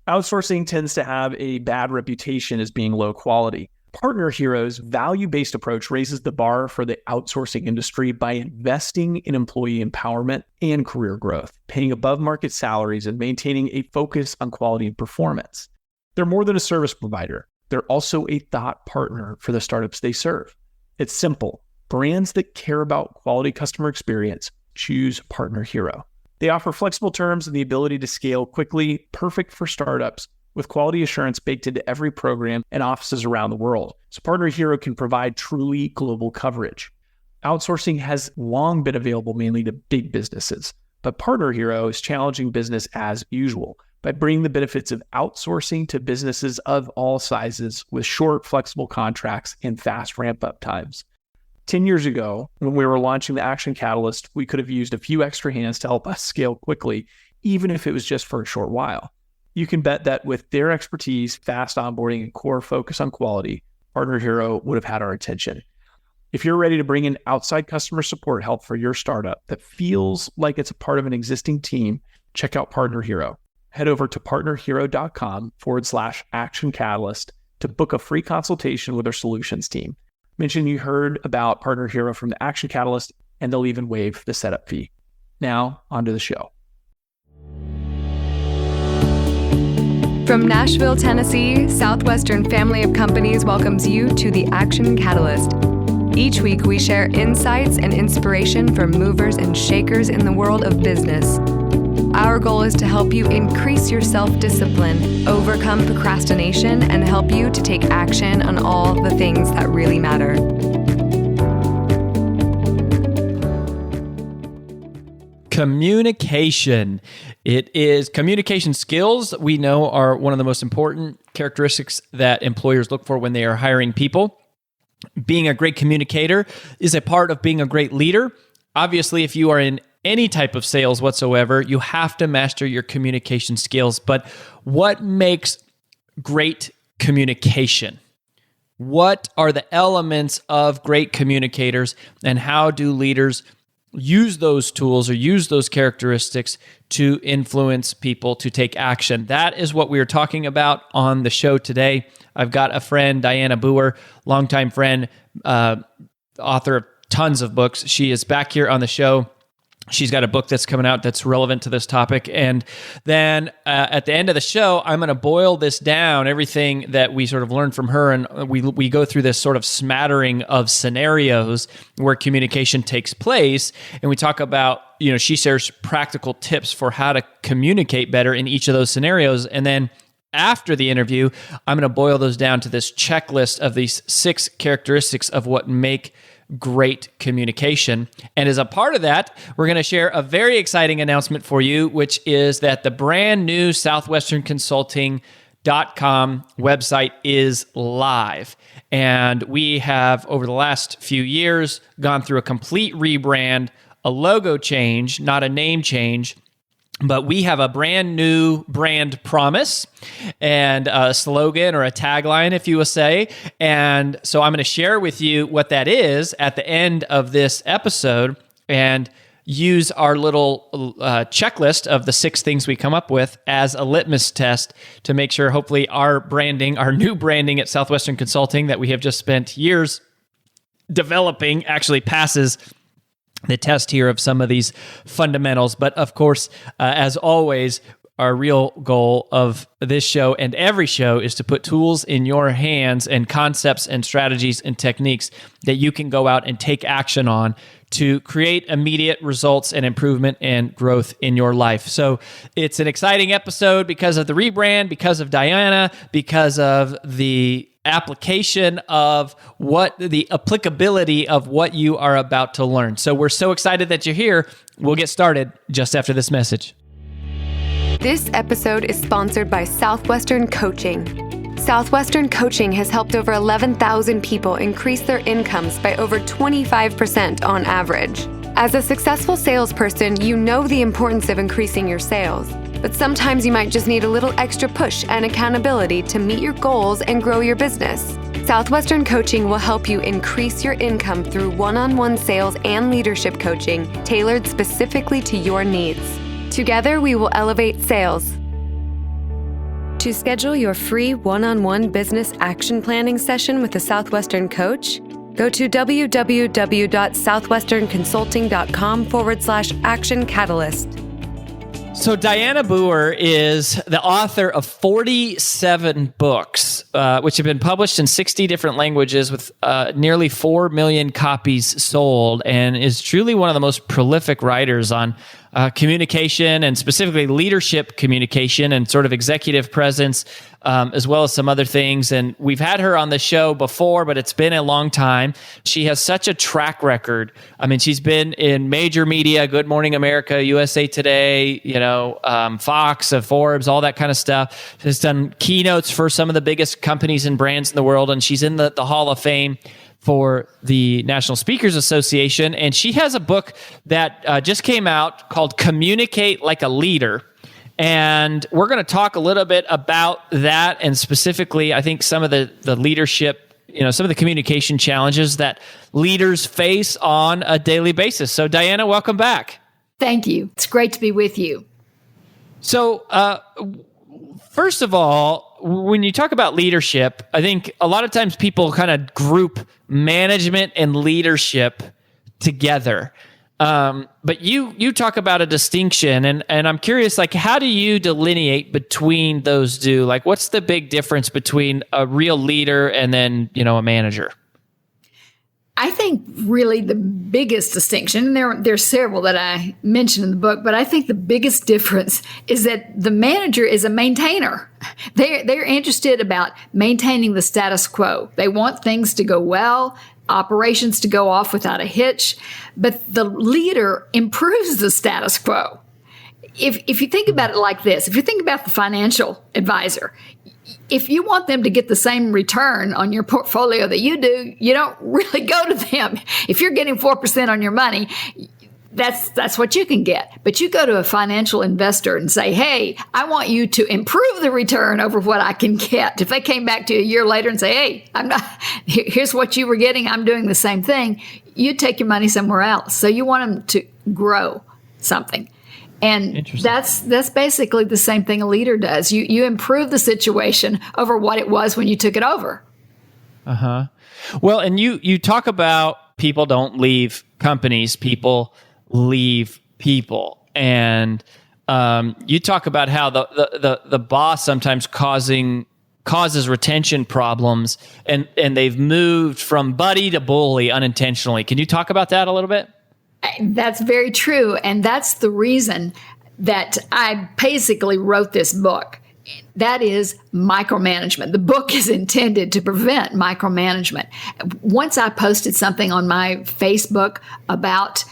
Outsourcing tends to have a bad reputation as being low quality. Partner Hero's value-based approach raises the bar for the outsourcing industry by investing in employee empowerment and career growth, paying above-market salaries, and maintaining a focus on quality and performance. They're more than a service provider. They're also a thought partner for the startups they serve. It's simple. Brands that care about quality customer experience choose Partner Hero. They offer flexible terms and the ability to scale quickly, perfect for startups, with quality assurance baked into every program and offices around the world. So Partner Hero can provide truly global coverage. Outsourcing has long been available mainly to big businesses, but Partner Hero is challenging business as usual by bringing the benefits of outsourcing to businesses of all sizes with short, flexible contracts and fast ramp-up times. 10 years ago, when we were launching the Action Catalyst, we could have used a few extra hands to help us scale quickly, even if it was just for a short while. You can bet that with their expertise, fast onboarding, and core focus on quality, Partner Hero would have had our attention. If you're ready to bring in outside customer support help for your startup that feels like it's a part of an existing team, check out Partner Hero. Head over to partnerhero.com/Action Catalyst to book a free consultation with our solutions team. Mention you heard about Partner Hero from the Action Catalyst, and they'll even waive the setup fee. Now, on to the show. From Nashville, Tennessee, Southwestern Family of Companies welcomes you to the Action Catalyst. Each week, we share insights and inspiration from movers and shakers in the world of business. Our goal is to help you increase your self-discipline, overcome procrastination, and help you to take action on all the things that really matter. Communication. It is communication skills we know are one of the most important characteristics that employers look for when they are hiring people. Being a great communicator is a part of being a great leader. Obviously, if you are in any type of sales whatsoever, you have to master your communication skills. But what makes great communication? What are the elements of great communicators, and how do leaders use those tools or use those characteristics to influence people to take action? That is what we are talking about on the show today. I've got a friend, Dianna Booher, longtime friend, author of tons of books. She is back here on the show. She's got a book that's coming out that's relevant to this topic. And then at the end of the show, I'm going to boil this down, everything that we sort of learned from her. And we go through this sort of smattering of scenarios where communication takes place. And we talk about, she shares practical tips for how to communicate better in each of those scenarios. And then after the interview, I'm going to boil those down to this checklist of these 6 characteristics of what make great communication. And as a part of that, we're going to share a very exciting announcement for you, which is that the brand new southwesternconsulting.com website is live. And we have, over the last few years, gone through a complete rebrand, a logo change, not a name change. But we have a brand new brand promise and a slogan or a tagline, if you will say. And so I'm going to share with you what that is at the end of this episode and use our little checklist of the 6 things we come up with as a litmus test to make sure, hopefully, our branding, our new branding at Southwestern Consulting that we have just spent years developing actually passes the test here of some of these fundamentals. But of course, as always, our real goal of this show and every show is to put tools in your hands and concepts and strategies and techniques that you can go out and take action on to create immediate results and improvement and growth in your life. So it's an exciting episode because of the rebrand, because of Dianna, because of the application of what the applicability of what you are about to learn. So we're so excited that you're here. We'll get started just after this message. This episode is sponsored by Southwestern Coaching. Southwestern Coaching has helped over 11,000 people increase their incomes by over 25% on average. As a successful salesperson, you know the importance of increasing your sales. But sometimes you might just need a little extra push and accountability to meet your goals and grow your business. Southwestern Coaching will help you increase your income through one-on-one sales and leadership coaching tailored specifically to your needs. Together, we will elevate sales. To schedule your free one-on-one business action planning session with a Southwestern coach, go to www.southwesternconsulting.com/action catalyst. So Dianna Booher is the author of 47 books, which have been published in 60 different languages with nearly 4 million copies sold, and is truly one of the most prolific writers on communication, and specifically leadership communication and sort of executive presence, as well as some other things. And we've had her on the show before, but it's been a long time. She has such a track record. I mean, she's been in major media, Good Morning America, USA Today, Fox, Forbes, all that kind of stuff. She's done keynotes for some of the biggest companies and brands in the world, and she's in the Hall of Fame for the National Speakers Association. And she has a book that just came out called Communicate Like a Leader. And we're going to talk a little bit about that, and specifically, I think some of the leadership, some of the communication challenges that leaders face on a daily basis. So Dianna, welcome back. Thank you. It's great to be with you. So first of all, when you talk about leadership, I think a lot of times people kind of group management and leadership together. But you talk about a distinction, and I'm curious, like, how do you delineate between those two? Like, what's the big difference between a real leader and then, a manager? I think really the biggest distinction, and there's several that I mentioned in the book, but I think the biggest difference is that the manager is a maintainer. They're interested about maintaining the status quo. They want things to go well, operations to go off without a hitch, but the leader improves the status quo. If you think about it like this, if you think about the financial advisor, if you want them to get the same return on your portfolio that you do, you don't really go to them. If you're getting 4% on your money, that's what you can get. But you go to a financial investor and say, hey, I want you to improve the return over what I can get. If they came back to you a year later and say, hey, here's what you were getting, I'm doing the same thing, you take your money somewhere else. So you want them to grow something. And that's basically the same thing a leader does. You improve the situation over what it was when you took it over. Uh-huh. Well, and you talk about people don't leave companies, people leave people. And you talk about how the boss sometimes causes retention problems, and they've moved from buddy to bully unintentionally. Can you talk about that a little bit? That's very true. And that's the reason that I basically wrote this book. That is micromanagement. The book is intended to prevent micromanagement. Once I posted something on my Facebook about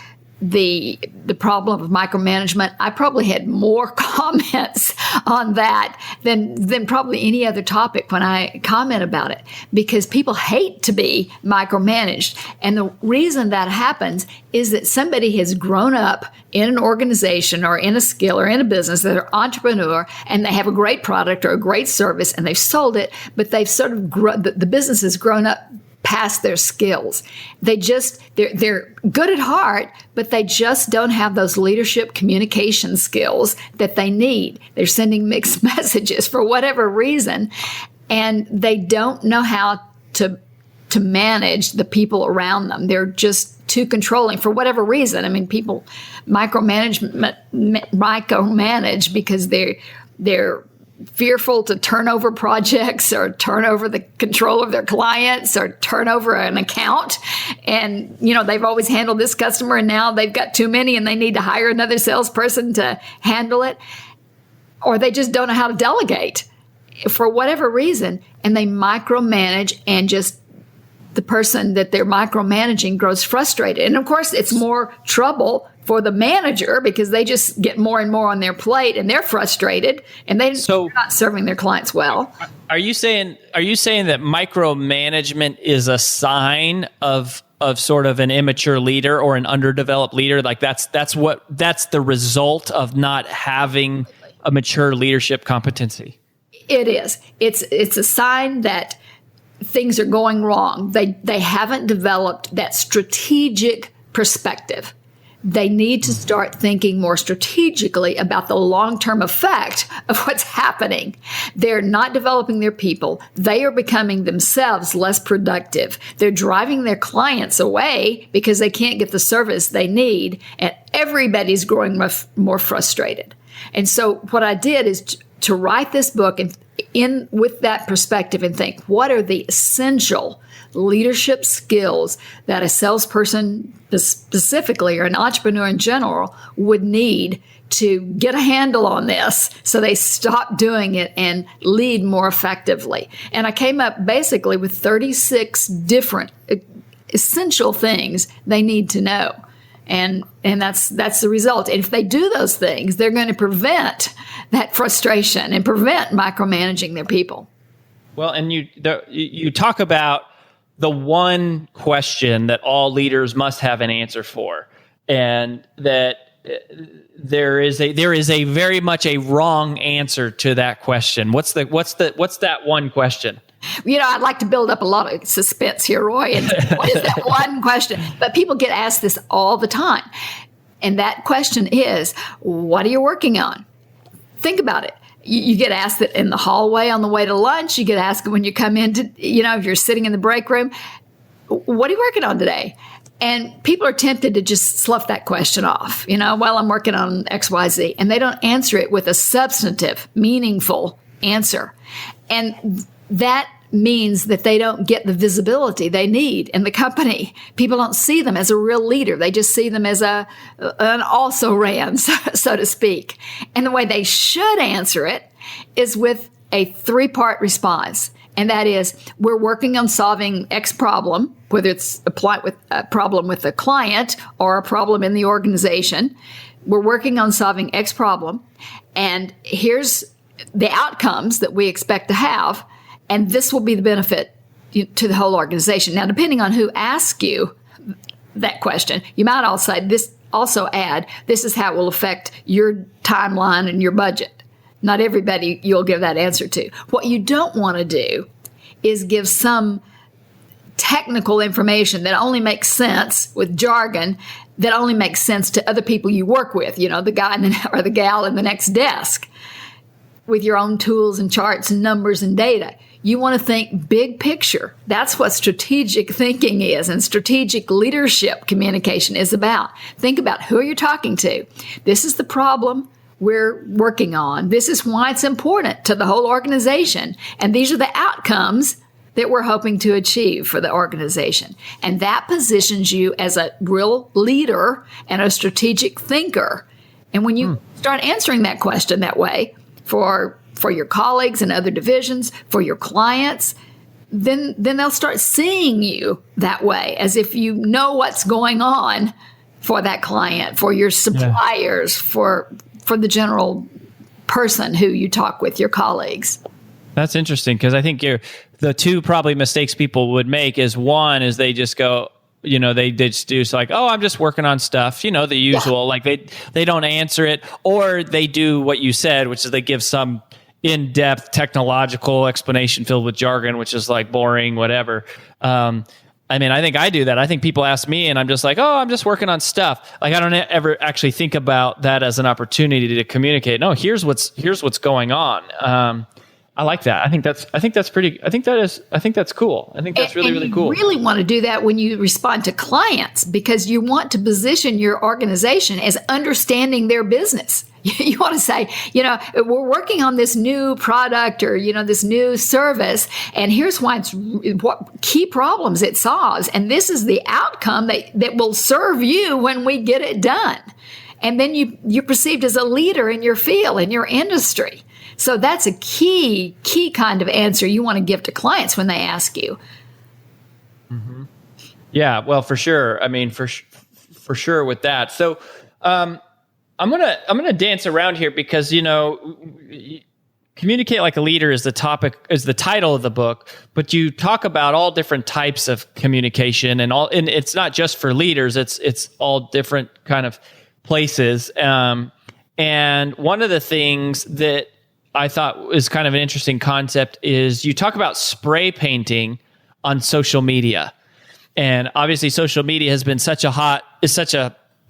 the problem of micromanagement, I probably had more comments on that than probably any other topic when I comment about it, because people hate to be micromanaged. And the reason that happens is that somebody has grown up in an organization or in a skill or in a business, that are entrepreneur, and they have a great product or a great service and they've sold it, but they've sort of the business has grown up past their skills. They're good at heart, but they just don't have those leadership communication skills that they need. They're sending mixed messages for whatever reason, and they don't know how to manage the people around them. They're just too controlling for whatever reason. I mean, people micromanage because they're fearful to turn over projects or turn over the control of their clients or turn over an account. And, they've always handled this customer and now they've got too many and they need to hire another salesperson to handle it. Or they just don't know how to delegate for whatever reason. And they micromanage, and just the person that they're micromanaging grows frustrated. And of course, it's more trouble for the manager because they just get more and more on their plate and they're frustrated and they're not serving their clients well. Are you saying that micromanagement is a sign of sort of an immature leader or an underdeveloped leader? Like that's the result of not having a mature leadership competency? It is. It's a sign that things are going wrong. They haven't developed that strategic perspective. they need to start thinking more strategically about the long-term effect of what's happening. They're not developing their people. They are becoming themselves less productive. They're driving their clients away because they can't get the service they need, and everybody's growing more frustrated. And so what I did is to write this book and in with that perspective and think, what are the essential leadership skills that a salesperson specifically, or an entrepreneur in general, would need to get a handle on this so they stop doing it and lead more effectively. And I came up basically with 36 different essential things they need to know. And that's the result. And if they do those things, they're going to prevent that frustration and prevent micromanaging their people. Well, and you talk about the one question that all leaders must have an answer for, and that there is a very much a wrong answer to that question. What's that one question? I'd like to build up a lot of suspense here, Roy. And what is that one question? But people get asked this all the time. And that question is, what are you working on? Think about it. You get asked it in the hallway on the way to lunch. You get asked when you come in to, if you're sitting in the break room, what are you working on today? And people are tempted to just slough that question off. Well, I'm working on X, Y, Z. And they don't answer it with a substantive, meaningful answer. And that means that they don't get the visibility they need in the company. People don't see them as a real leader. They just see them as an also-ran, so to speak. And the way they should answer it is with a 3-part response. And that is, we're working on solving X problem, whether it's a problem with the client or a problem in the organization. We're working on solving X problem. And here's the outcomes that we expect to have. And this will be the benefit to the whole organization. Now, depending on who asks you that question, you might also add, this is how it will affect your timeline and your budget. Not everybody you'll give that answer to. What you don't want to do is give some technical information that only makes sense with jargon, that only makes sense to other people you work with, the guy or the gal in the next desk, with your own tools and charts and numbers and data. You want to think big picture. That's what strategic thinking is, and strategic leadership communication is about. Think about who you're talking to. This is the problem we're working on. This is why it's important to the whole organization. And these are the outcomes that we're hoping to achieve for the organization. And that positions you as a real leader and a strategic thinker. And when you start answering that question that way for your colleagues and other divisions, for your clients, then they'll start seeing you that way, as if you know what's going on for that client, for your suppliers, for the general person who you talk with, your colleagues. That's interesting, because I think the two probably mistakes people would make is, one is they just go, they just do like, oh, I'm just working on stuff, the usual, like they don't answer it, or they do what you said, which is they give some in-depth technological explanation filled with jargon, which is like boring, whatever. I think I do that. I think people ask me and I'm just like, oh, I'm just working on stuff. Like, I don't ever actually think about that as an opportunity to communicate. No, here's what's going on. I like that. I think that's cool. I think that's really cool. You really want to do that when you respond to clients, because you want to position your organization as understanding their business. You want to say, we're working on this new product or, this new service, and here's what key problems it solves. And this is the outcome that will serve you when we get it done. And then you're perceived as a leader in your field, in your industry. So that's a key kind of answer you want to give to clients when they ask you. Mm-hmm. Yeah, well, for sure. For sure with that. So, I'm gonna dance around here because communicate like a leader is the title of the book, but you talk about all different types of communication and it's not just for leaders. It's all different kind of places. And one of the things that I thought is kind of an interesting concept is you talk about spray painting on social media, and obviously social media has been such a hot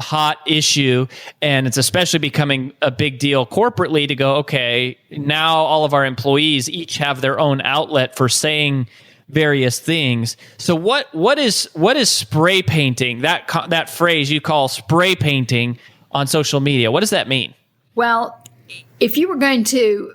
hot issue, and it's especially becoming a big deal corporately to go, okay, now all of our employees each have their own outlet for saying various things. So what is spray painting? That phrase you call spray painting on social media. What does that mean? Well, if you were going to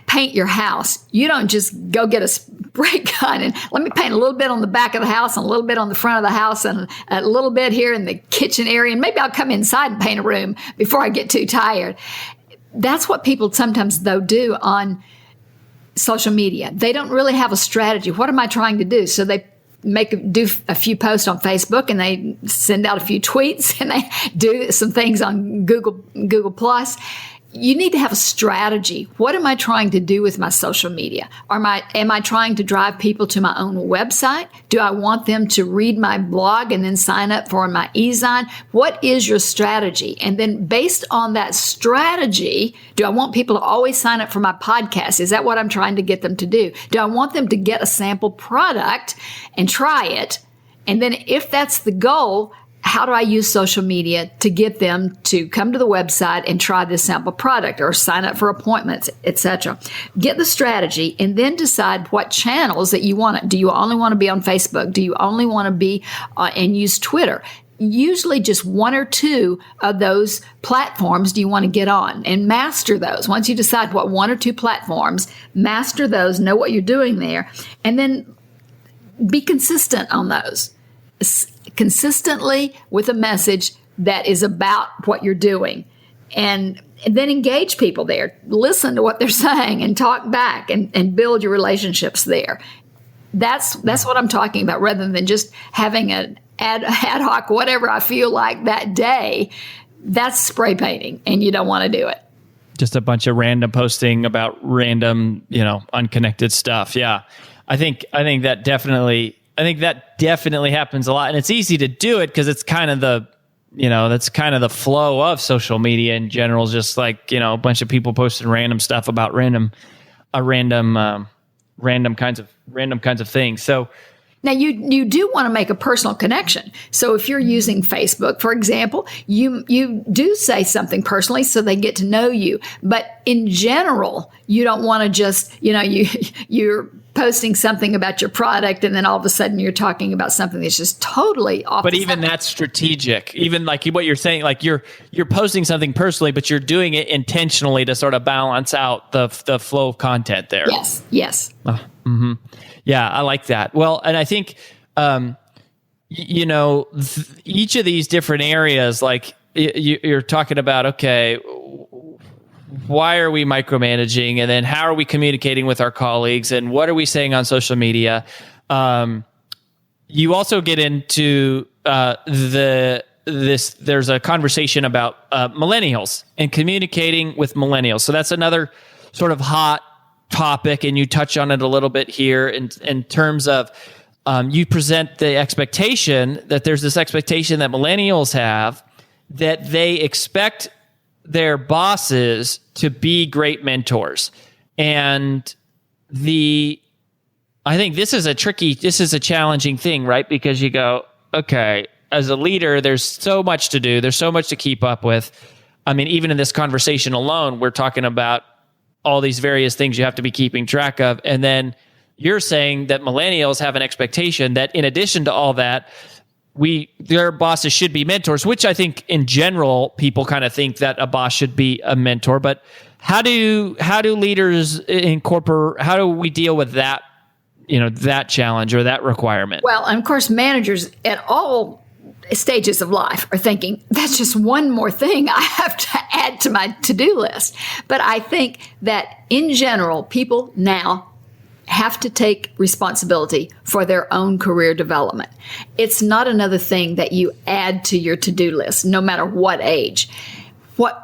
paint your house, you don't just go get a spray gun and let me paint a little bit on the back of the house and a little bit on the front of the house and a little bit here in the kitchen area, and maybe I'll come inside and paint a room before I get too tired. That's what people sometimes, though, do on social media. They don't really have a strategy. What am I trying to do? So they do a few posts on Facebook, and they send out a few tweets, and they do some things on Google Plus. You need to have a strategy. What am I trying to do with my social media? Am I trying to drive people to my own website? Do I want them to read my blog and then sign up for my e-zine? What is your strategy? And then based on that strategy, do I want people to always sign up for my podcast? Is that what I'm trying to get them to do? Do I want them to get a sample product and try it? And then if that's the goal, how do I use social media to get them to come to the website and try this sample product or sign up for appointments, etc.? Get the strategy and then decide what channels that you want. Do you only want to be on Facebook? Do you only want to be and use Twitter? Usually just one or two of those platforms do you want to get on and master those. Once you decide what one or two platforms, master those, know what you're doing there, and then be consistent on those. Consistently with a message that is about what you're doing, and then engage people there. Listen to what they're saying and talk back and build your relationships there. That's what I'm talking about, rather than just having an ad hoc whatever I feel like that day. That's spray painting, and you don't want to do it. Just a bunch of random posting about random, unconnected stuff. Yeah, I think that definitely happens a lot, and it's easy to do it because it's kind of that's kind of the flow of social media in general. Just like, a bunch of people posting random stuff about random kinds of things. So now you do want to make a personal connection. So if you're using Facebook, for example, you do say something personally so they get to know you. But in general, you don't want to just, you're posting something about your product and then all of a sudden you're talking about something that's just totally off. But even that's strategic. Even like what you're saying, like you're posting something personally, but you're doing it intentionally to sort of balance out the flow of content there. Yes. Mm-hmm. Yeah, I like that. Well, and I think, each of these different areas, like you're talking about, okay, why are we micromanaging? And then how are we communicating with our colleagues? And what are we saying on social media? You also get into there's a conversation about millennials and communicating with millennials. So that's another sort of hot topic, and you touch on it a little bit here in terms of you present the expectation that there's this expectation that millennials have that they expect their bosses to be great mentors. And I think this is a challenging thing, right? Because you go, okay, as a leader, there's so much to do. There's so much to keep up with. I mean, even in this conversation alone, we're talking about all these various things you have to be keeping track of. And then you're saying that millennials have an expectation that in addition to all that, their bosses should be mentors, which I think in general, people kind of think that a boss should be a mentor. But how do leaders how do we deal with that, that challenge or that requirement? Well, and of course, managers at all stages of life are thinking, that's just one more thing I have to add to my to-do list. But I think that in general, people now have to take responsibility for their own career development. It's not another thing that you add to your to-do list, no matter what age. What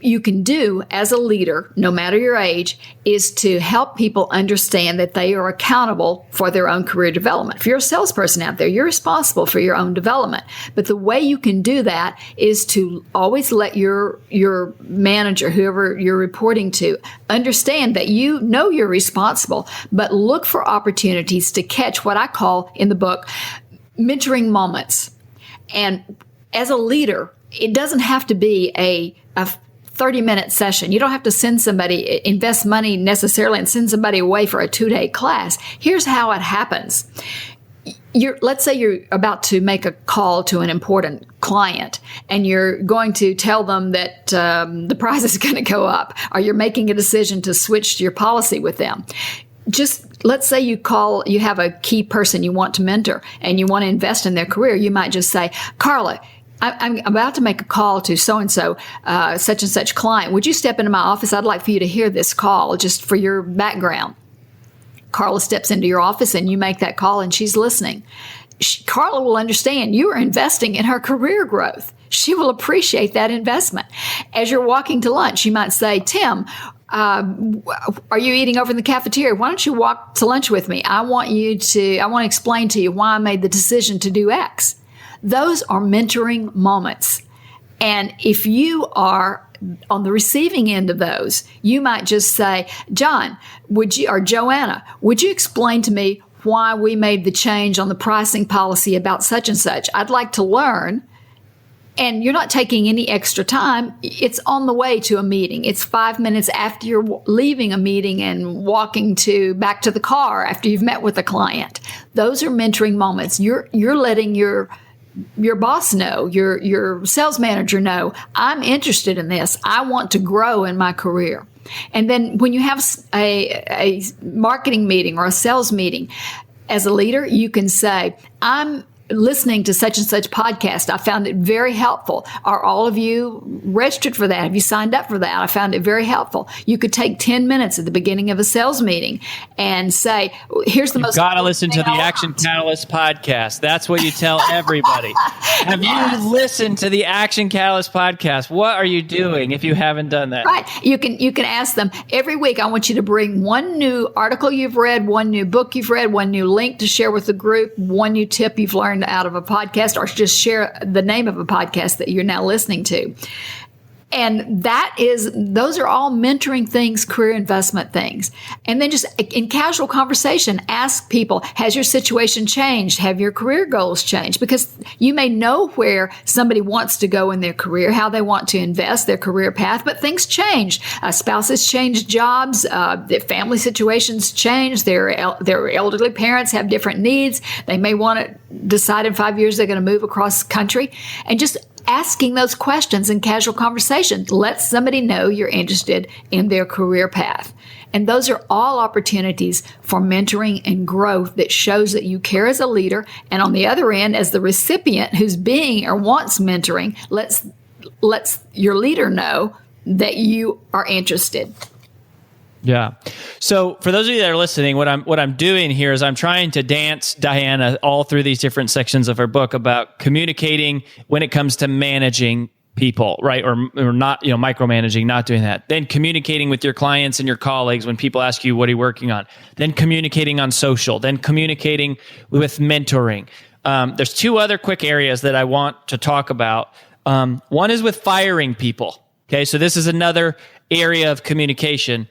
you can do as a leader, no matter your age, is to help people understand that they are accountable for their own career development. If you're a salesperson out there, you're responsible for your own development. But the way you can do that is to always let your manager, whoever you're reporting to, understand that you know you're responsible, but look for opportunities to catch what I call in the book mentoring moments. And as a leader, it doesn't have to be a 30-minute session. You don't have to invest money necessarily and send somebody away for a 2-day class. Here's how it happens. Let's say you're about to make a call to an important client and you're going to tell them that the price is going to go up, or you're making a decision to switch to your policy with them. Just let's say you have a key person you want to mentor and you want to invest in their career. You might just say, Carla, I'm about to make a call to so-and-so, such and such client. Would you step into my office? I'd like for you to hear this call just for your background. Carla steps into your office and you make that call and she's listening. Carla will understand you are investing in her career growth. She will appreciate that investment. As you're walking to lunch, you might say, Tim, are you eating over in the cafeteria? Why don't you walk to lunch with me? I want to explain to you why I made the decision to do X. Those are mentoring moments. And if you are on the receiving end of those, you might just say, John, or Joanna, would you explain to me why we made the change on the pricing policy about such and such? I'd like to learn. And you're not taking any extra time. It's on the way to a meeting. It's 5 minutes after you're leaving a meeting and walking back to the car after you've met with a client. Those are mentoring moments. You're letting your boss know, your sales manager know, I'm interested in this. I want to grow in my career. And then when you have a marketing meeting or a sales meeting, as a leader, you can say, I'm listening to such and such podcast. I found it very helpful. Are all of you registered for that? Have you signed up for that? I found it very helpful. You could take 10 minutes at the beginning of a sales meeting and say, here's the most. You've got to listen to the Action Catalyst podcast. That's what you tell everybody. Have you listened to the Action Catalyst podcast? What are you doing if you haven't done that? Right. You can ask them every week. I want you to bring one new article you've read, one new book you've read, one new link to share with the group, one new tip you've learned out of a podcast, or just share the name of a podcast that you're now listening to. And those are all mentoring things, career investment things. And then just in casual conversation, ask people, has your situation changed? Have your career goals changed? Because you may know where somebody wants to go in their career, how they want to invest, their career path, but things change. Spouses change jobs, their family situations change, their elderly parents have different needs. They may want to decide in 5 years they're going to move across country. And just asking those questions in casual conversation lets somebody know you're interested in their career path. And those are all opportunities for mentoring and growth that shows that you care as a leader. And on the other end, as the recipient who's being or wants mentoring, lets your leader know that you are interested. Yeah. So for those of you that are listening, what I'm doing here is I'm trying to dance Dianna all through these different sections of her book about communicating when it comes to managing people, right? Or not, micromanaging, not doing that. Then communicating with your clients and your colleagues when people ask you, what are you working on? Then communicating on social, then communicating with mentoring. There's two other quick areas that I want to talk about. One is with firing people. Okay. So this is another area of communication.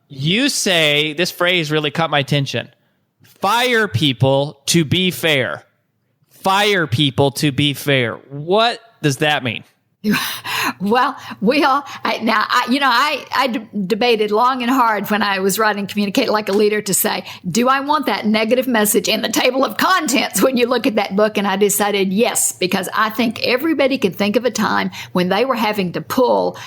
You say, this phrase really caught my attention. Fire people to be fair. Fire people to be fair. What does that mean? Well, I debated long and hard when I was writing Communicate Like a Leader to say, do I want that negative message in the table of contents when you look at that book? And I decided yes, because I think everybody can think of a time when they were having to pull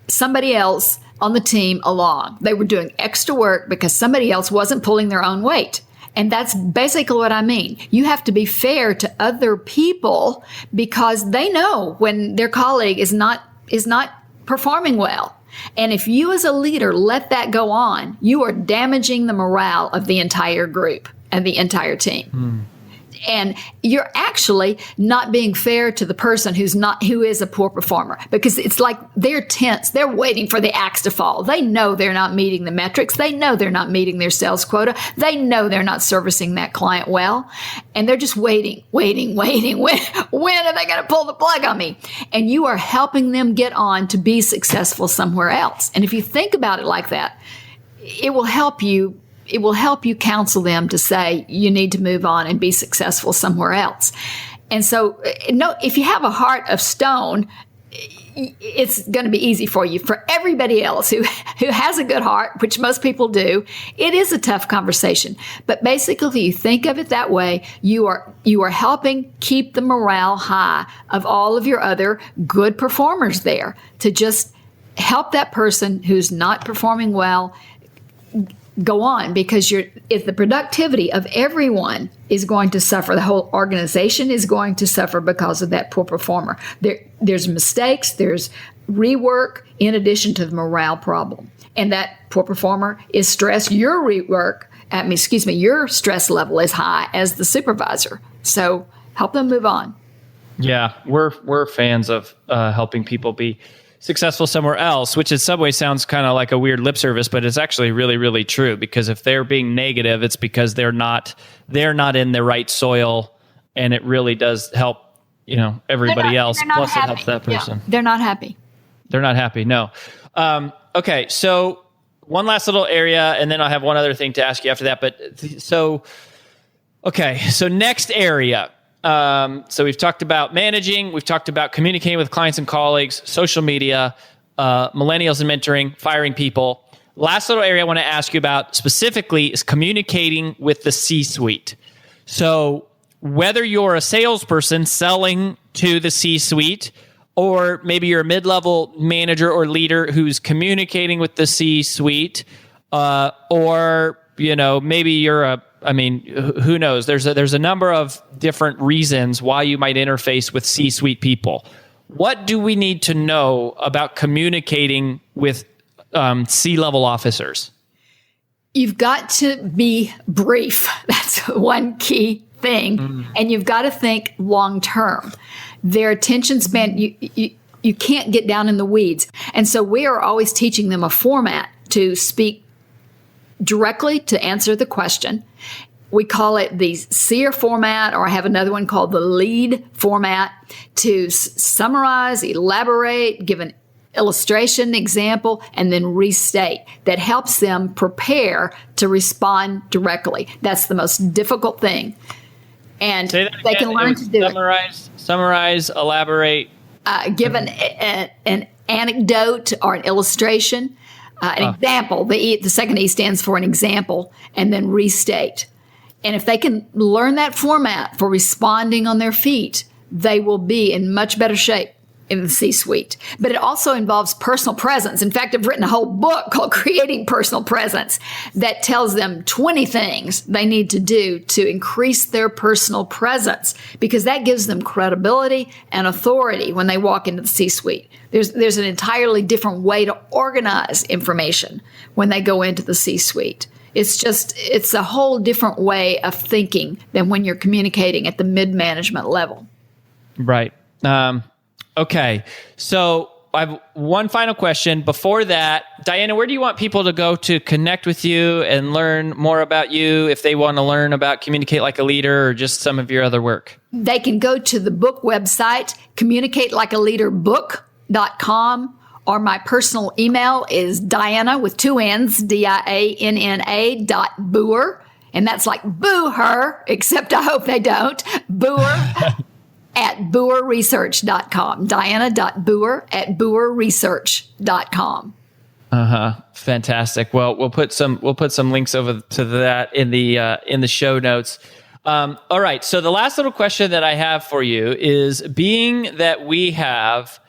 somebody else on the team along. They were doing extra work because somebody else wasn't pulling their own weight. And that's basically what I mean. You have to be fair to other people because they know when their colleague is not performing well. And if you as a leader let that go on, you are damaging the morale of the entire group and the entire team. And you're actually not being fair to the person who is a poor performer, because it's like they're tense. They're waiting for the axe to fall. They know they're not meeting the metrics. They know they're not meeting their sales quota. They know they're not servicing that client well. And they're just waiting. When are they going to pull the plug on me? And you are helping them get on to be successful somewhere else. And if you think about it like that, it will help you. It will help you counsel them to say you need to move on and be successful somewhere else. And so, no, if you have a heart of stone, it's going to be easy for you. For everybody else who has a good heart, which most people do, it is a tough conversation. But basically, if you think of it that way, you are helping keep the morale high of all of your other good performers there, to just help that person who's not performing well go on, because if the productivity of everyone is going to suffer, the whole organization is going to suffer because of that poor performer. There's mistakes, there's rework in addition to the morale problem. And that poor performer is stressed. Your stress level is high as the supervisor. So help them move on. Yeah, we're fans of helping people be successful somewhere else, which in some ways sounds kind of like a weird lip service, but it's actually really, really true. Because if they're being negative, it's because they're not in the right soil, and it really does help, everybody else. Plus, it helps that person. Yeah, they're not happy. They're not happy. No. Okay, so one last little area, and then I'll have one other thing to ask you after that. So next area. So we've talked about managing, we've talked about communicating with clients and colleagues, social media, millennials and mentoring, firing people. Last little area I want to ask you about specifically is communicating with the C-suite. So whether you're a salesperson selling to the C-suite, or maybe you're a mid-level manager or leader who's communicating with the C-suite, or maybe you're who knows? There's a number of different reasons why you might interface with C-suite people. What do we need to know about communicating with C-level officers? You've got to be brief. That's one key thing. And you've got to think long term. Their attention span, you can't get down in the weeds. And so we are always teaching them a format to speak directly to answer the question. We call it the SEER format, or I have another one called the LEAD format, to summarize, elaborate, give an illustration, example, and then restate. That helps them prepare to respond directly. That's the most difficult thing. And they can learn to do it. Summarize, elaborate. Give an anecdote or an illustration. An example, the second E stands for an example, and then restate. And if they can learn that format for responding on their feet, they will be in much better shape in the C-suite. But it also involves personal presence. In fact, I've written a whole book called Creating Personal Presence that tells them 20 things they need to do to increase their personal presence, because that gives them credibility and authority when they walk into the C-suite. There's an entirely different way to organize information when they go into the C-suite. It's a whole different way of thinking than when you're communicating at the mid-management level. Right. Okay. So I have one final question. Before that, Dianna, where do you want people to go to connect with you and learn more about you if they want to learn about Communicate Like a Leader or just some of your other work? They can go to the book website, communicatelikealeaderbook.com, or my personal email is Dianna with two N's, Dianna.Booher. And that's like Booher, except I hope they don't. Booher at BooherResearch.com. Dianna.Booher@BooherResearch.com. Fantastic. Well, we'll put some links over to that in the show notes. All right. So the last little question that I have for you is, being that we have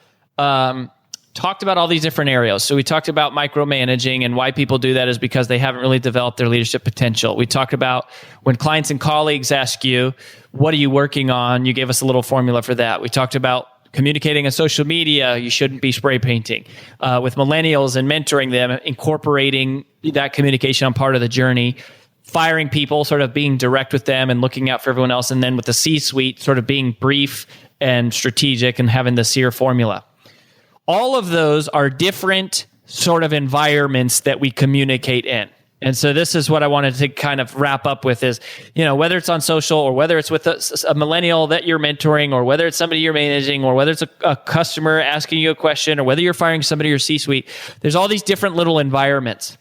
talked about all these different areas. So we talked about micromanaging, and why people do that is because they haven't really developed their leadership potential. We talked about when clients and colleagues ask you, what are you working on? You gave us a little formula for that. We talked about communicating on social media. You shouldn't be spray painting. With millennials and mentoring them, incorporating that communication on part of the journey. Firing people, sort of being direct with them and looking out for everyone else. And then with the C-suite, sort of being brief and strategic and having the SEER formula. All of those are different sort of environments that we communicate in. And so this is what I wanted to kind of wrap up with is, whether it's on social, or whether it's with a millennial that you're mentoring, or whether it's somebody you're managing, or whether it's a customer asking you a question, or whether you're firing somebody in your C-suite, there's all these different little environments.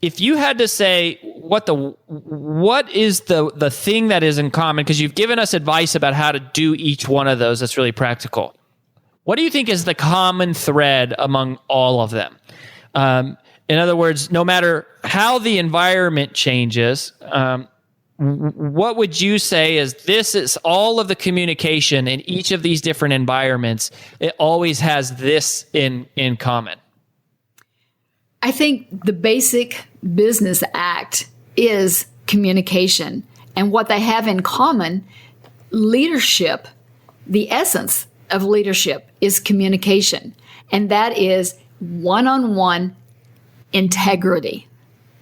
if you had to say what is the thing that is in common, because you've given us advice about how to do each one of those that's really practical. What do you think is the common thread among all of them? In other words, no matter how the environment changes, what would you say this is all of the communication in each of these different environments? It always has this in common. I think the basic business act is communication. And what they have in common, leadership, the essence of leadership is communication. And that is one-on-one integrity.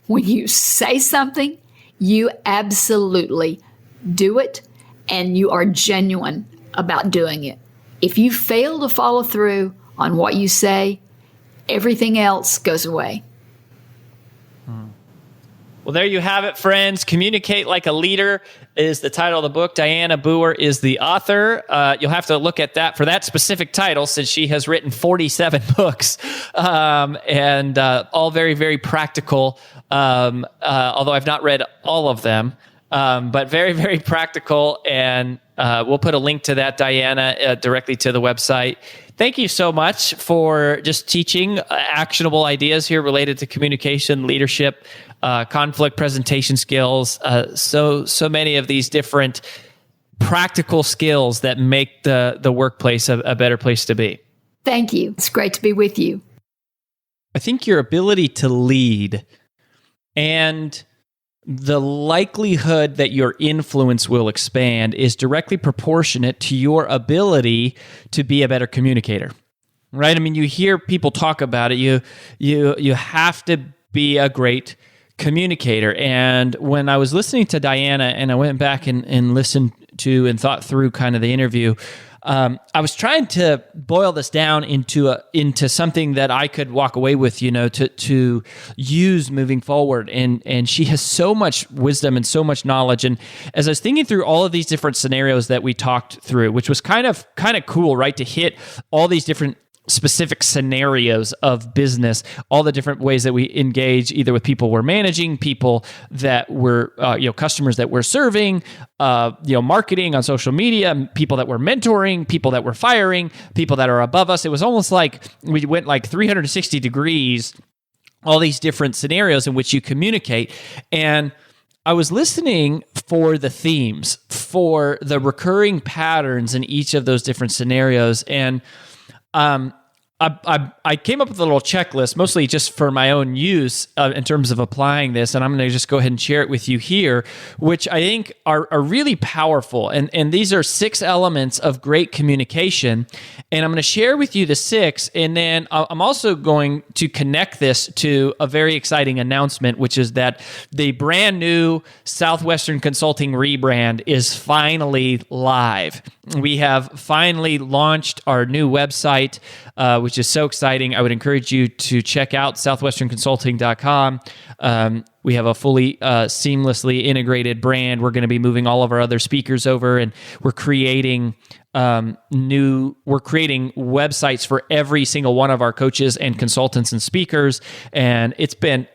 When you say something, you absolutely do it, and you are genuine about doing it. If you fail to follow through on what you say, everything else goes away. Well, there you have it, friends. Communicate Like a Leader is the title of the book. Dianna Booher is the author. You'll have to look at that for that specific title, since she has written 47 books, and all very, very practical, although I've not read all of them, but very, very practical. And we'll put a link to that, Dianna, directly to the website. Thank you so much for just teaching actionable ideas here related to communication, leadership, conflict presentation skills, so many of these different practical skills that make the workplace a better place to be. Thank you. It's great to be with you. I think your ability to lead and the likelihood that your influence will expand is directly proportionate to your ability to be a better communicator, right? I mean, you hear people talk about it. You have to be a great communicator. And when I was listening to Dianna, and I went back and listened to and thought through kind of the interview, I was trying to boil this down into something that I could walk away with, to use moving forward. And she has so much wisdom and so much knowledge. And as I was thinking through all of these different scenarios that we talked through, which was kind of cool, right? To hit all these different specific scenarios of business, all the different ways that we engage, either with people we're managing, people that we're, customers that we're serving, marketing on social media, people that we're mentoring, people that we're firing, people that are above us. It was almost like we went like 360 degrees, all these different scenarios in which you communicate. And I was listening for the themes, for the recurring patterns in each of those different scenarios. And I came up with a little checklist, mostly just for my own use in terms of applying this, and I'm going to just go ahead and share it with you here, which I think are really powerful. And these are 6 elements of great communication, and I'm going to share with you the 6, and then I'm also going to connect this to a very exciting announcement, which is that the brand new Southwestern Consulting rebrand is finally live. We have finally launched our new website, which is so exciting. I would encourage you to check out southwesternconsulting.com. We have a fully seamlessly integrated brand. We're going to be moving all of our other speakers over, and we're creating websites for every single one of our coaches and consultants and speakers. And it's been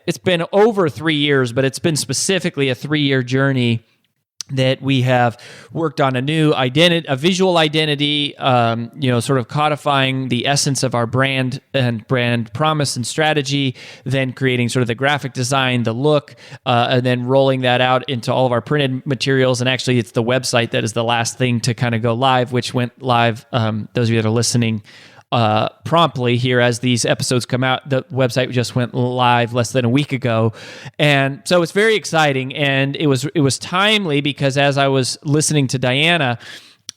over 3 years, but it's been specifically a 3-year journey that we have worked on a new identity, a visual identity, sort of codifying the essence of our brand and brand promise and strategy, then creating sort of the graphic design, the look, and then rolling that out into all of our printed materials. And actually, it's the website that is the last thing to kind of go live, which went live, those of you that are listening, promptly here as these episodes come out. The website just went live less than a week ago. And so it's very exciting. And it was timely because as I was listening to Dianna,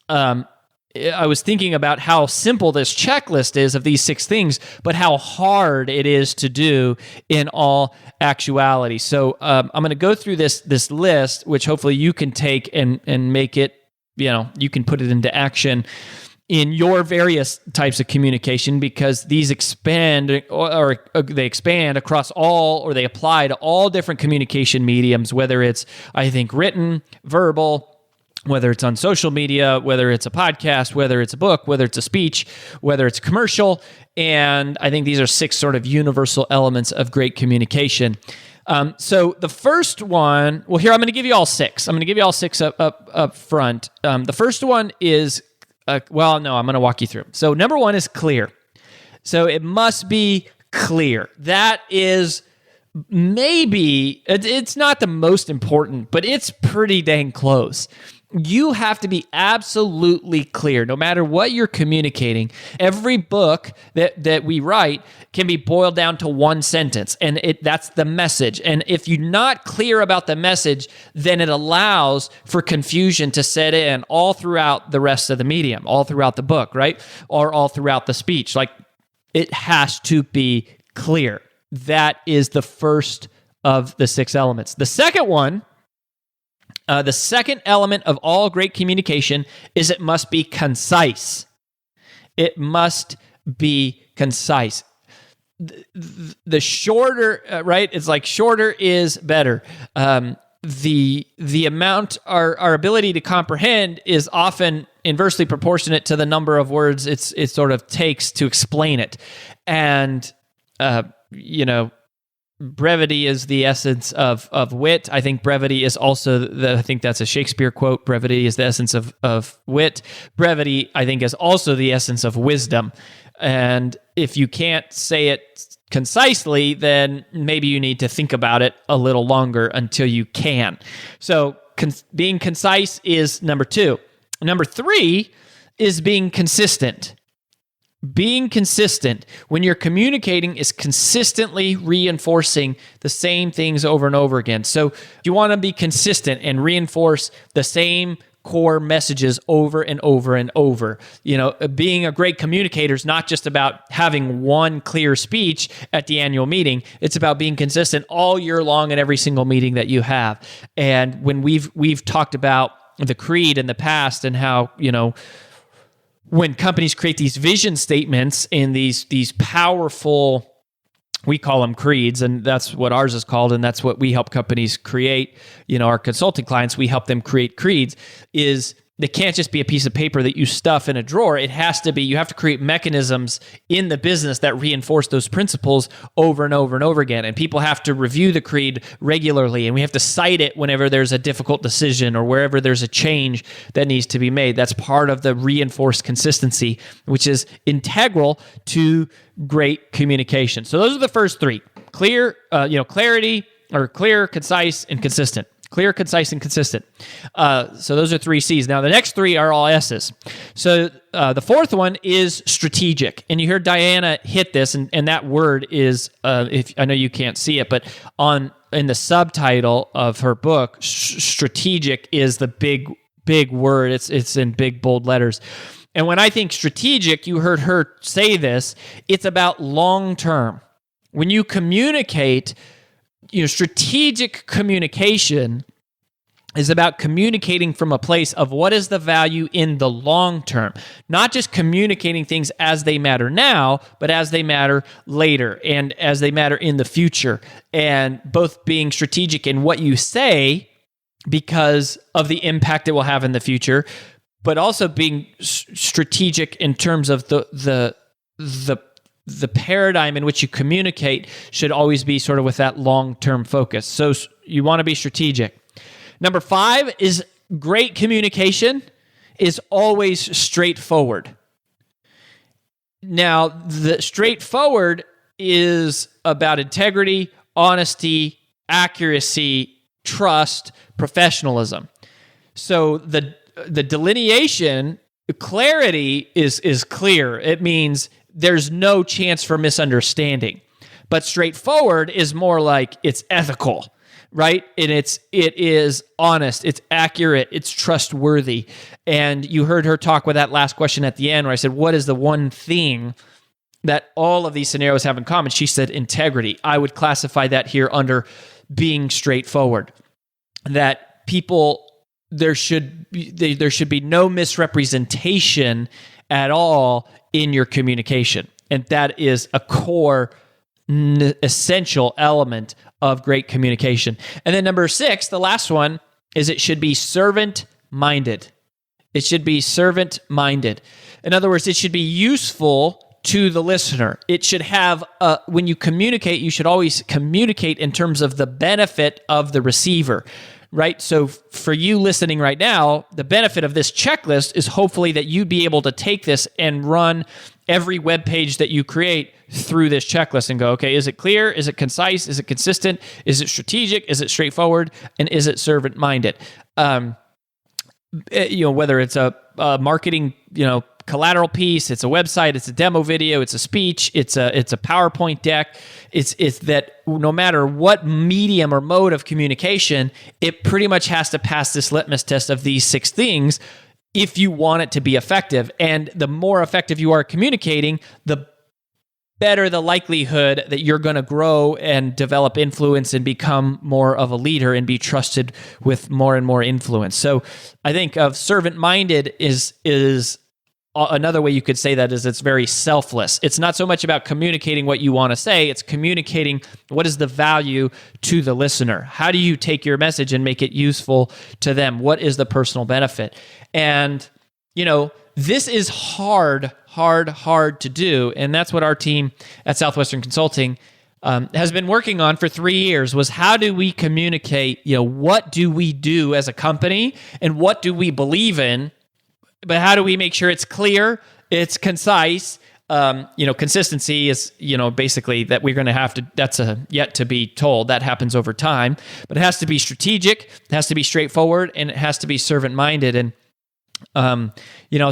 I was thinking about how simple this checklist is of these 6 things, but how hard it is to do in all actuality. So I'm going to go through this list, which hopefully you can take and make it, you can put it into action in your various types of communication, because these expand or they expand across all, or they apply to all different communication mediums, whether it's, I think, written, verbal, whether it's on social media, whether it's a podcast, whether it's a book, whether it's a speech, whether it's commercial. And I think these are 6 sort of universal elements of great communication. So the first one, well, here, I'm going to give you all six. I'm going to give you all six up front. The first one is, I'm going to walk you through. So number one is clear. So it must be clear. That is maybe, it's not the most important, but it's pretty dang close. You have to be absolutely clear, no matter what you're communicating. Every book that we write can be boiled down to one sentence, and that's the message. And if you're not clear about the message, then it allows for confusion to set in all throughout the rest of the medium, all throughout the book, right? Or all throughout the speech. Like, it has to be clear. That is the first of the 6 elements. The second one, the second element of all great communication is it must be concise. It must be concise. The shorter, right? It's like shorter is better. The amount, our ability to comprehend is often inversely proportionate to the number of words it sort of takes to explain it. And, brevity is the essence of wit. I think brevity is also I think that's a Shakespeare quote. Brevity is the essence of wit. Brevity, I think, is also the essence of wisdom. And if you can't say it concisely, then maybe you need to think about it a little longer until you can. So being concise is number 2. Number 3 is being consistent. Being consistent when you're communicating is consistently reinforcing the same things over and over again. So you want to be consistent and reinforce the same core messages over and over and over. Being a great communicator is not just about having one clear speech at the annual meeting. It's about being consistent all year long in every single meeting that you have. And when we've talked about the creed in the past and how, when companies create these vision statements in these powerful, we call them creeds, and that's what ours is called, and that's what we help companies create. Our consulting clients, we help them create creeds, is they can't just be a piece of paper that you stuff in a drawer. It has to be, you have to create mechanisms in the business that reinforce those principles over and over and over again. And people have to review the creed regularly, and we have to cite it whenever there's a difficult decision or wherever there's a change that needs to be made. That's part of the reinforced consistency, which is integral to great communication. So those are the first 3: clear, clarity, or clear, concise, and consistent. Clear, concise, and consistent. So those are 3 C's. Now, the next 3 are all S's. So the fourth one is strategic. And you heard Dianna hit this, and that word is, if I know you can't see it, but in the subtitle of her book, strategic is the big word. It's in big, bold letters. And when I think strategic, you heard her say this, it's about long-term. When you communicate, strategic communication is about communicating from a place of what is the value in the long term, not just communicating things as they matter now, but as they matter later and as they matter in the future. And both being strategic in what you say because of the impact it will have in the future, but also being strategic in terms of the paradigm in which you communicate should always be sort of with that long-term focus. So you want to be strategic. Number 5 is great communication is always straightforward. Now, the straightforward is about integrity, honesty, accuracy, trust, professionalism. So the delineation, clarity is clear. It means there's no chance for misunderstanding. But straightforward is more like it's ethical, right? And it is honest, it's accurate, it's trustworthy. And you heard her talk with that last question at the end where I said, what is the one thing that all of these scenarios have in common? She said integrity. I would classify that here under being straightforward. That people, there should be no misrepresentation at all in your communication. And that is a core essential element of great communication. And then number 6, the last one, is it should be servant-minded. It should be servant-minded. In other words, it should be useful to the listener. It should have, when you communicate, you should always communicate in terms of the benefit of the receiver, right? So for you listening right now, the benefit of this checklist is hopefully that you'd be able to take this and run every web page that you create through this checklist and go, okay, is it clear? Is it concise? Is it consistent? Is it strategic? Is it straightforward? And is it servant-minded? Whether it's a marketing, collateral piece, it's a website, it's a demo video, it's a speech, it's a PowerPoint deck. It's that no matter what medium or mode of communication, it pretty much has to pass this litmus test of these 6 things if you want it to be effective. And the more effective you are communicating, the better the likelihood that you're going to grow and develop influence and become more of a leader and be trusted with more and more influence. So I think of servant-minded is another way you could say that is it's very selfless. It's not so much about communicating what you want to say, it's communicating what is the value to the listener. How do you take your message and make it useful to them? What is the personal benefit? And, this is hard to do. And that's what our team at Southwestern Consulting has been working on for 3 years, was how do we communicate, what do we do as a company and what do we believe in, but how do we make sure it's clear, it's concise. Consistency is, basically that we're going to have to, that's yet to be told. That happens over time, but it has to be strategic, it has to be straightforward, and it has to be servant-minded. And, so I'm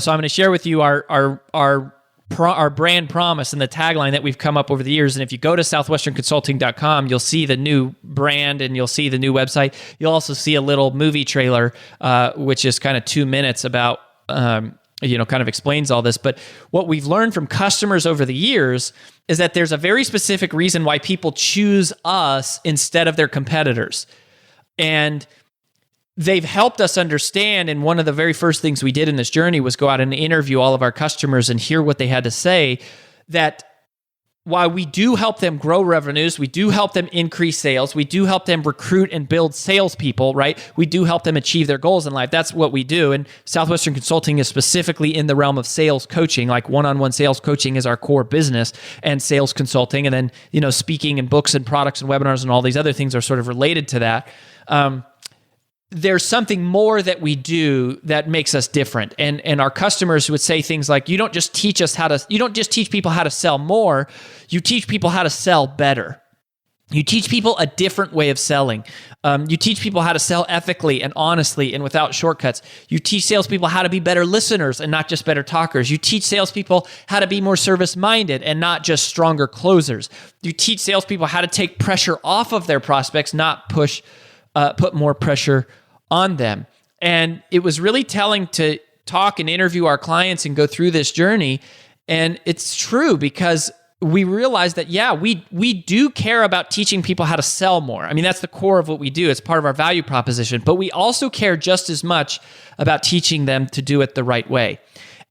going to share with you our brand promise and the tagline that we've come up over the years. And if you go to southwesternconsulting.com, you'll see the new brand and you'll see the new website. You'll also see a little movie trailer, which is kind of 2 minutes about, kind of explains all this. But what we've learned from customers over the years is that there's a very specific reason why people choose us instead of their competitors. And they've helped us understand, and one of the very first things we did in this journey was go out and interview all of our customers and hear what they had to say, that while we do help them grow revenues, we do help them increase sales, we do help them recruit and build salespeople, right? We do help them achieve their goals in life. That's what we do. And Southwestern Consulting is specifically in the realm of sales coaching, like one-on-one sales coaching is our core business, and sales consulting. And then, speaking and books and products and webinars and all these other things are sort of related to that. There's something more that we do that makes us different. And our customers would say things like, you don't just teach people how to sell more, you teach people how to sell better. You teach people a different way of selling. You teach people how to sell ethically and honestly and without shortcuts. You teach salespeople how to be better listeners and not just better talkers. You teach salespeople how to be more service-minded and not just stronger closers. You teach salespeople how to take pressure off of their prospects, not put more pressure on them. And it was really telling to talk and interview our clients and go through this journey. And it's true, because we realized that, we do care about teaching people how to sell more. I mean, that's the core of what we do. It's part of our value proposition. But we also care just as much about teaching them to do it the right way.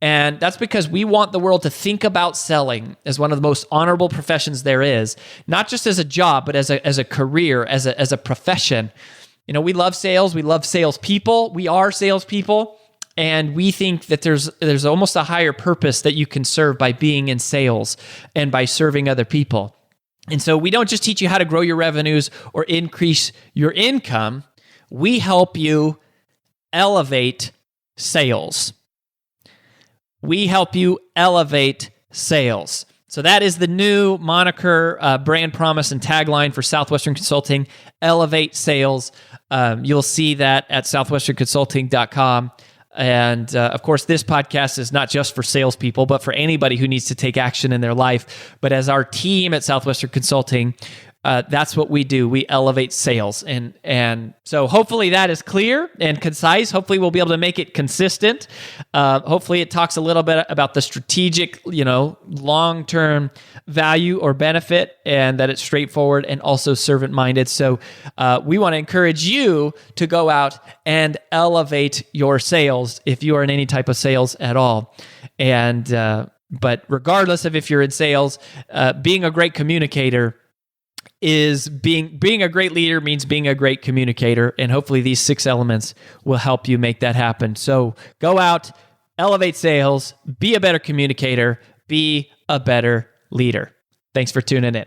And that's because we want the world to think about selling as one of the most honorable professions there is, not just as a job, but as a career, as a profession. We love sales. We love salespeople. We are salespeople. And we think that there's almost a higher purpose that you can serve by being in sales and by serving other people. And so we don't just teach you how to grow your revenues or increase your income. We help you elevate sales. We help you elevate sales. So that is the new moniker, brand promise, and tagline for Southwestern Consulting, Elevate Sales. You'll see that at southwesternconsulting.com. And of course, this podcast is not just for salespeople, but for anybody who needs to take action in their life. But as our team at Southwestern Consulting, that's what we do. We elevate sales. And so hopefully that is clear and concise. Hopefully we'll be able to make it consistent. Hopefully it talks a little bit about the strategic, long-term value or benefit, and that it's straightforward and also servant-minded. So we want to encourage you to go out and elevate your sales if you are in any type of sales at all. But regardless of if you're in sales, being a great communicator is being a great leader means being a great communicator, and hopefully these 6 elements will help you make that happen. So go out, elevate sales, be a better communicator, be a better leader. Thanks for tuning in.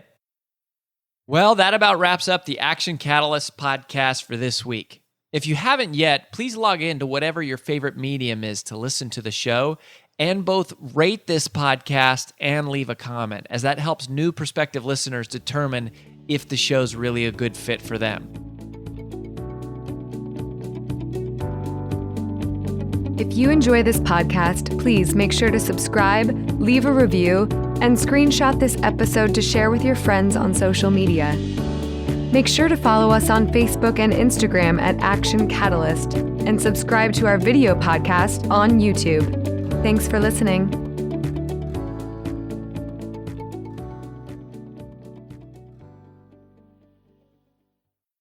Well, that about wraps up the Action Catalyst podcast for this week. If you haven't yet, please log in to whatever your favorite medium is to listen to the show and both rate this podcast and leave a comment, as that helps new prospective listeners determine if the show's really a good fit for them. If you enjoy this podcast, please make sure to subscribe, leave a review, and screenshot this episode to share with your friends on social media. Make sure to follow us on Facebook and Instagram at Action Catalyst, and subscribe to our video podcast on YouTube. Thanks for listening.